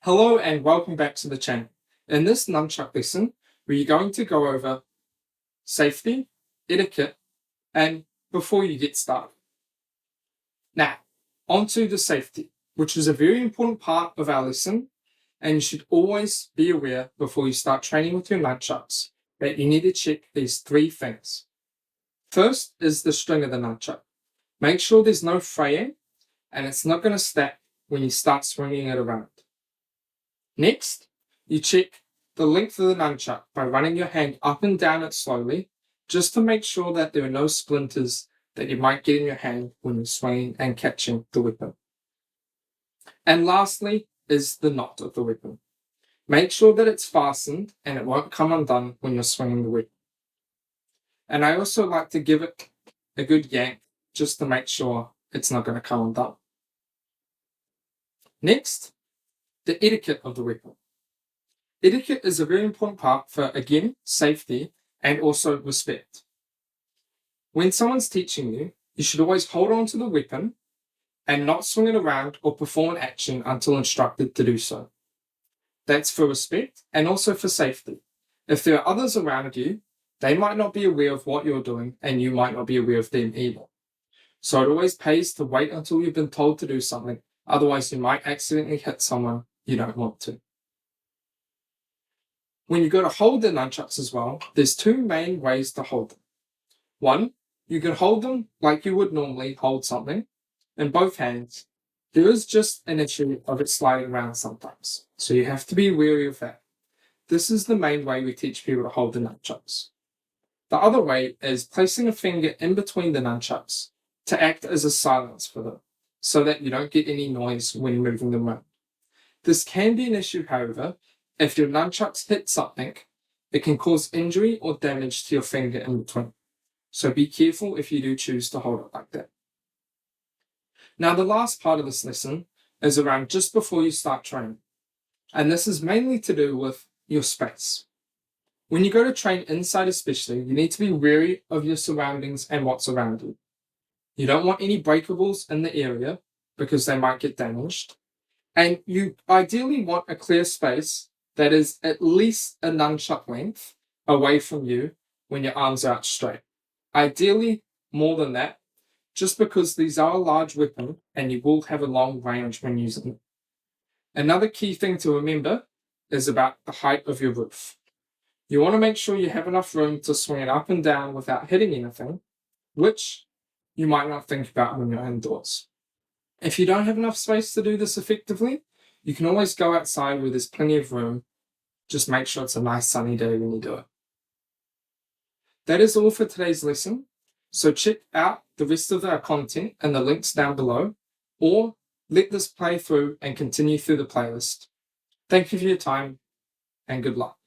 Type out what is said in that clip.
Hello and welcome back to the channel. In this nunchuck lesson, we're going to go over safety, etiquette, and before you get started. Now, onto the safety, which is a very important part of our lesson, and you should always be aware before you start training with your nunchucks that you need to check these three things. First is the string of the nunchuck. Make sure there's no fraying and it's not going to snap when you start swinging it around. Next, you check the length of the nunchuck by running your hand up and down it slowly, just to make sure that there are no splinters that you might get in your hand when you're swinging and catching the weapon. And lastly is the knot of the weapon. Make sure that it's fastened and it won't come undone when you're swinging the weapon. And I also like to give it a good yank just to make sure it's not going to come undone. Next, the etiquette of the weapon. Etiquette is a very important part for, again, safety and also respect. When someone's teaching you, you should always hold on to the weapon and not swing it around or perform an action until instructed to do so. That's for respect and also for safety. If there are others around you, they might not be aware of what you're doing and you might not be aware of them either. So it always pays to wait until you've been told to do something, otherwise you might accidentally hit someone you don't want to. When you go to hold the nunchucks as well, there's two main ways to hold them. One, you can hold them like you would normally hold something in both hands. There is just an issue of it sliding around sometimes, so you have to be wary of that. This is the main way we teach people to hold the nunchucks. The other way is placing a finger in between the nunchucks to act as a silence for them, so that you don't get any noise when moving them around. This can be an issue, however. If your nunchucks hit something, it can cause injury or damage to your finger in between. So be careful if you do choose to hold it like that. Now, the last part of this lesson is around just before you start training. And this is mainly to do with your space. When you go to train inside especially, you need to be wary of your surroundings and what's around you. You don't want any breakables in the area because they might get damaged. And you ideally want a clear space that is at least a nunchuck length away from you when your arms are out straight. Ideally, more than that, just because these are a large weapon and you will have a long range when using them. Another key thing to remember is about the height of your roof. You want to make sure you have enough room to swing it up and down without hitting anything, which you might not think about when you're indoors. If you don't have enough space to do this effectively, you can always go outside where there's plenty of room. Just make sure it's a nice sunny day when you do it. That is all for today's lesson. So check out the rest of our content and the links down below, or let this play through and continue through the playlist. Thank you for your time and good luck.